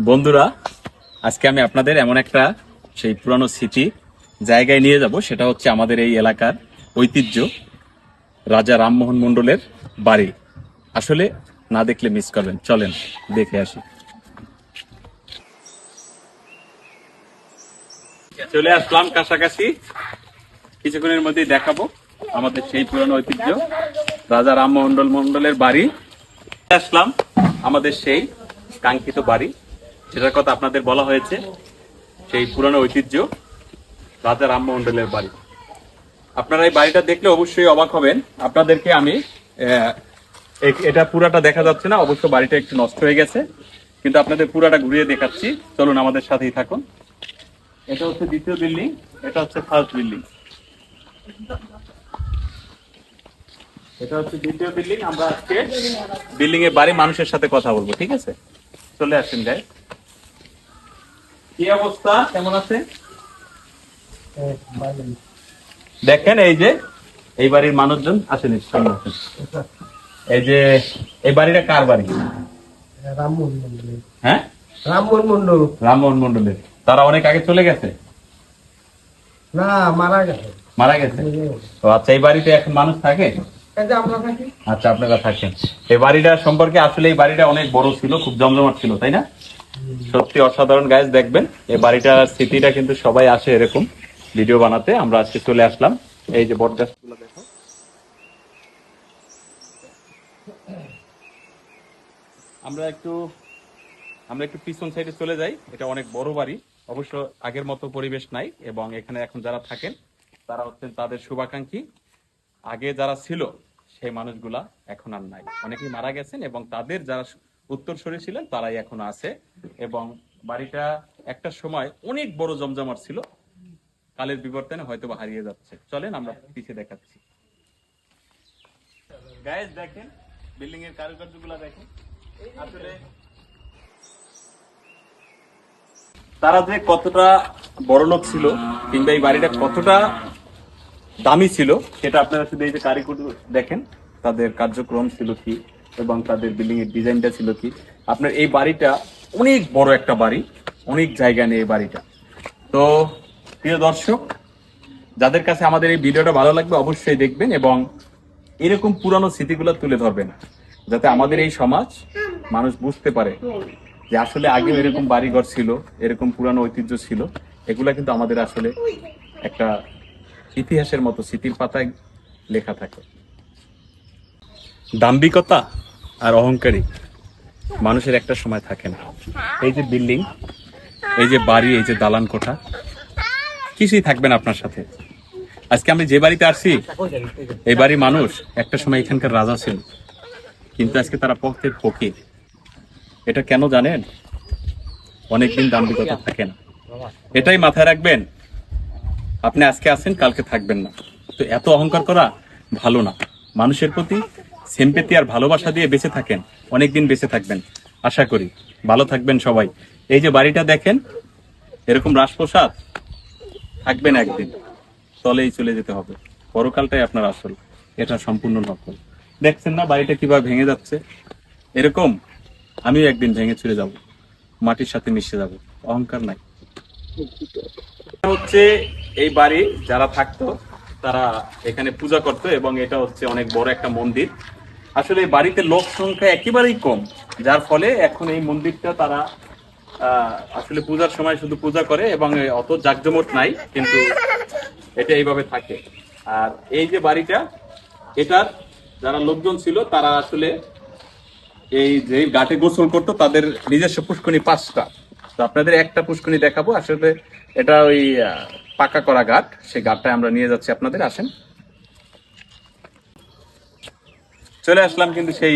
বন্ধুরা, আজকে আমি আপনাদের এমন একটা সেই পুরানো স্মৃতি জায়গায় নিয়ে যাব। সেটা হচ্ছে আমাদের এই এলাকার ঐতিহ্য, রাজা রামমোহন মণ্ডলের বাড়ি। আসলে না দেখলে মিস করবেন, চলেন দেখে আসি। চলে আসলাম কাছাকাছি, কিছুক্ষণের মধ্যেই দেখাবো আমাদের সেই পুরানো ঐতিহ্য রাজা রামমোহন মণ্ডলের বাড়ি। আসলাম আমাদের সেই কাঙ্ক্ষিত বাড়ি, সেটার কথা আপনাদের বলা হয়েছে, সেই পুরানো ঐতিহ্য রাজা রামমোহনের বাড়ি। আপনারা এই বাড়িটা দেখলে অবশ্যই অবাক হবেন। আপনাদেরকে আমি এটা পুরাটা দেখা যাচ্ছে না, অবশ্য বাড়িটা একটু নষ্ট হয়ে গেছে, কিন্তু আপনাদের পুরাটা ঘুরিয়ে দেখাচ্ছি। চলুন আমাদের সাথেই থাকুন। এটা হচ্ছে দ্বিতীয় বিল্ডিং, এটা হচ্ছে ফার্স্ট বিল্ডিং। এটা হচ্ছে দ্বিতীয় বিল্ডিং। আমরা আজকে বিল্ডিং এর বাড়ি মানুষের সাথে কথা বলবো, ঠিক আছে? চলে আসেন গায়ে। কি অবস্থা, কেমন আছে? দেখেন এই যে এই বাড়ির মানুষজন আসেন, এই যে এই বাড়িটা কার বাড়ি? রামমোহন মন্ডলের। হ্যাঁ, রামমোহন মন্ডল। রামমোহন মন্ডলের। তারা অনেক আগে চলে গেছে না, মারা গেছে। মারা গেছে। তো আচ্ছা, এই বাড়িতে এখন মানুষ থাকে? আমরা থাকি। আচ্ছা, আপনারা থাকেন। এই বাড়িটা সম্পর্কে, আসলে এই বাড়িটা অনেক বড় ছিল, খুব জমজমাট ছিল, তাই না? সত্যি অসাধারণ গাইজ, দেখবেন এই বাড়িটার স্মৃতিটা কিন্তু সবাই আসে এরকম ভিডিও বানাতে। আমরা আজকে চলে আসলাম। এই যে বট গাছগুলো দেখো, আমরা একটু পিছন সাইডে চলে যাই। এটা অনেক বড় বাড়ি, অবশ্য আগের মতো পরিবেশ নাই, এবং এখানে এখন যারা থাকেন তারা হচ্ছেন তাদের শুভাকাঙ্ক্ষী। আগে যারা ছিল সেই মানুষগুলা এখন আর নাই, অনেকেই মারা গেছেন, এবং তাদের যারা উত্তরসূরি ছিলেন তারাই এখন আছে। এবং বাড়িটা একটা সময় অনেক বড় জমজমাট ছিল, কালের বিবর্তনে হয়তো বা হারিয়ে যাচ্ছে। চলেন আমরা পিছিয়ে দেখাচ্ছি। গাইস দেখেন বিল্ডিং এর কারুকার্যগুলো দেখেন। আসলে তারা যে কতটা বড় লোক ছিল, কিংবা এই বাড়িটা কতটা দামি ছিল, সেটা আপনারা শুধু এই যে কারিগর দেখেন, তাদের কার্যক্রম ছিল কি, এবং তাদের বিল্ডিং এর ডিজাইনটা ছিল কি। আপনার এই বাড়িটা অনেক বড় একটা বাড়ি, অনেক জায়গা নিয়ে এই বাড়িটা। তো প্রিয় দর্শক, যাদের কাছে আমাদের এই ভিডিওটা ভালো লাগবে অবশ্যই দেখবেন, এবং এরকম পুরানো স্মৃতিগুলো তুলে ধরবেন, যাতে আমাদের এই সমাজ মানুষ বুঝতে পারে যে আসলে আগেও এরকম বাড়িঘর ছিল, এরকম পুরানো ঐতিহ্য ছিল। এগুলা কিন্তু আমাদের আসলে একটা ইতিহাসের মতো স্মৃতির পাতায় লেখা থাকে। দাম্ভিকতা আর অহংকারী মানুষের একটা সময় থাকে না। এই যে বিল্ডিং, এই যে বাড়ি, এই যে দালান কোঠা, কিছুই থাকবে না আপনার সাথে। আজকে আমি যে বাড়িতে আসছি, এই বাড়ির মানুষ একটা সময় এখানকার রাজা ছিল, কিন্তু আজকে তারা পথের ফকির। এটা কেন জানেন? অনেকদিন দাম্ভিকতা থাকে না, এটাই মাথায় রাখবেন। আপনি আজকে আছেন, কালকে থাকবেন না। তো এত অহংকার করা ভালো না। মানুষের প্রতি সিম্পেথি আর ভালোবাসা দিয়ে বেঁচে থাকেন, অনেকদিন বেঁচে থাকবেন। আশা করি ভালো থাকবেন সবাই। এই যে বাড়িটা দেখেন, এরকম রাজপ্রসাদ থাকবেন একদিন, তলেই চলে যেতে হবে। পরকালটাই আপনার আসল, এটা সম্পূর্ণ নকল। দেখছেন না বাড়িটা কিভাবে ভেঙে যাচ্ছে? এরকম আমিও একদিন ভেঙে চলে যাব, মাটির সাথে মিশে যাব। অহংকার নাই। হচ্ছে এই বাড়ি যারা থাকতো তারা এখানে পূজা করতো, এবং এটা হচ্ছে অনেক বড় একটা মন্দির। আসলে এই বাড়িতে লোক সংখ্যা একেবারেই কম, যার ফলে এখন এই মন্দিরটা তারা আসলে পূজার সময় শুধু পূজা করে, এবং অত জাঁকজমট নাই, কিন্তু এটা এইভাবে থাকে। আর এই যে বাড়িটা, এটার যারা লোকজন ছিল তারা আসলে এই যে ঘাটে গোসল করতো, তাদের নিজস্ব পুষ্করণী 5টা। তো আপনাদের একটা পুষ্করণী দেখাবো। আসলে এটা ওই পাকা করা ঘাট, সেই ঘাটটায় আমরা নিয়ে যাচ্ছি আপনাদের। আসেন, চলে আসলাম কিন্তু সেই